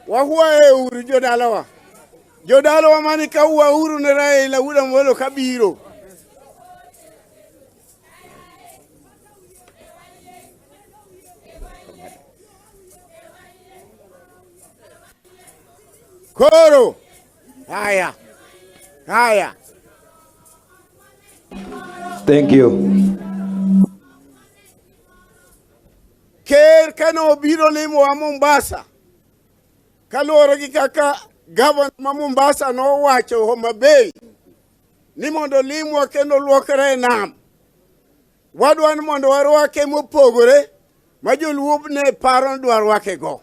Wahua uru jodalawa. Jodalawa mani kaua uru ne Raila ula mwelo kabiro. Koro. Haya. Haya. Thank you. Ker kano biro limo wa Mombasa. Kaloro gi kaka governor ma Mombasa no wacho Homa Bay. Ni mondo limo kendo luokre nam. Wadwan mondo warwake mopogore ma joluo ne paro dwarwake go.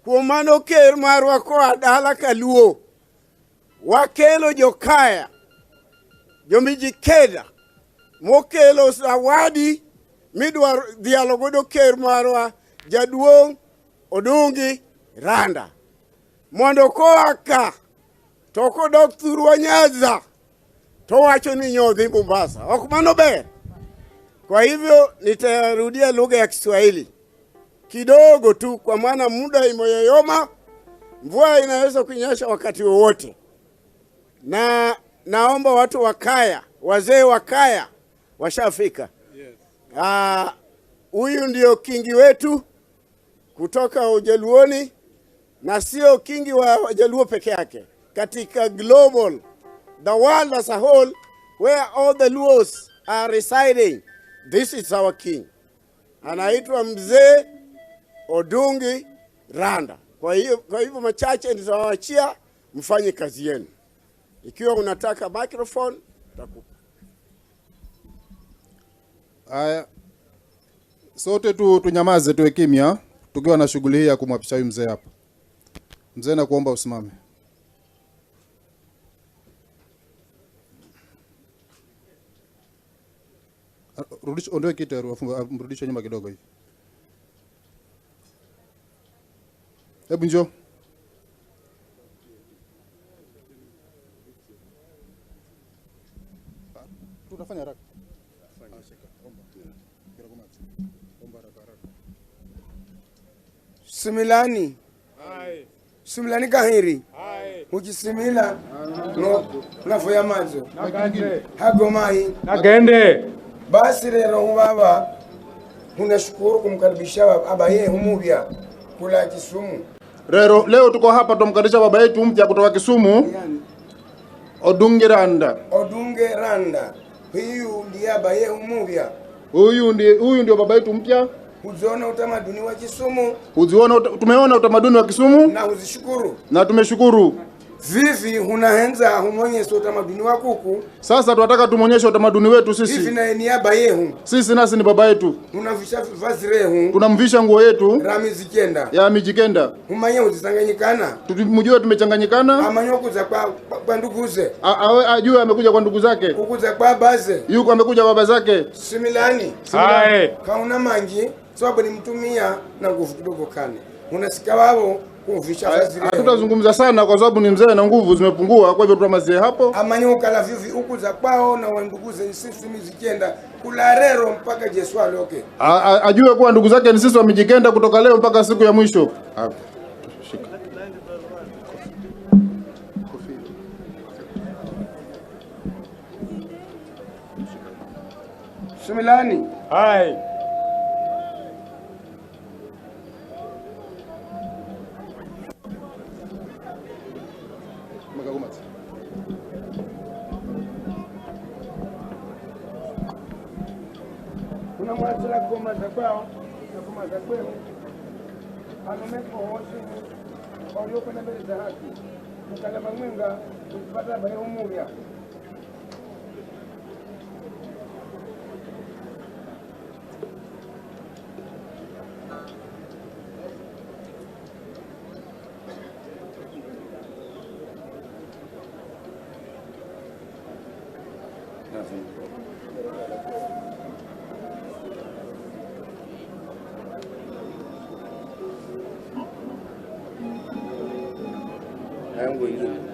Kuom mano ker marwa koa dala ka Luo. Wakelo jokaya. Mijikenda mokelo zawadi midwar dhialo godo ker marwa jaduong' Odungi Randa mondo koa ka to kodok thurwa Nyanza to wacho ni nyodhi Mombasa. Ok mano ber. Kwa hivyo nitarudia lugha ya Kiswahili kidogo tu, kwa maana muda imeyoyoma. Mvua inaweza kunyesha wakati wowote, na naomba watu wa kaya, wazee wa kaya washafika. Huyu ndio kingi wetu kutoka Ujaluoni, na sio kingi wa Wajaluo peke yake. Katika global, the world as a whole, where all the Luos are residing, this is our king. Anaitwa Mzee Odungi Randa. Kwa hivyo machache nitawaachia mfanye kazi yenu. Ikiwa unataka microphone, takupa. Aya, sote tunyamaze, tuwe kimya tukiwa na shughuli hii ya kumwapisha huyu mzee hapa. Mzee, na kuomba usimame. Rudisha, ondoe kiti, mrudishe nyuma kidogo hivi. Hebu njoo. Tunafanya haraka. Similani. Hai. Similani kahiri. Hai. Ukisimila no nafoya mazo. Nagande. Hagomai. Nagende. Basi leo baba tunashukuru kumkaribisha baba yeye humuvya kula Kisumu. Leo tuko hapa tumkaribisha baba yetu mpya kutoka Kisumu. Odungi Randa. Odungi Randa. Huyu ndiye baba yeye humuvya. Huyu ndio baba yetu mpya. Uziona utamaduni wa Kisumu. Tumeona utamaduni wa Kisumu. Na uzishukuru. Na tumeshukuru. Vivi hunahenza humonyesha utamaduni wa kuku. Sasa tunataka tumuonyeshe utamaduni wetu sisi. Vivi na niaba yehu. Sisi nasi ni baba yetu. Unavisha vazi rehu. Tunamvisha nguo yetu. Mijikenda. Ya Mijikenda. Humanye uzisanganyikana. Tumjue tumechanganyikana. Amanyo kuza kwa nduguze. Ajue amekuja kwa ndugu zake. Kukuza kwa baze. Yuko amekuja kwa baba zake. Similani. Hai. Kauna mangi sababu ni mtumia na nguvu kidogo kane. Unasika wao kuvisha vazi rehu. Hatutazungumza sana kwa sababu ni mzee na nguvu zimepungua, kwa hivyo tutamazie hapo. Amanyo kala vivi ukuza kwao na wanduguze sisi Mijikenda kula rero mpaka Yesu aloke. Ajue kuwa ndugu zake ni sisi wa Mijikenda kutoka leo mpaka siku ya mwisho. Shika. Similani. Hai. Kuna mwatila koma za kwao na koma za kweo. Anomeko hosi walioko na mbele za haki. Mkalama mwenga kupata baye umuvya. Yangu ingine.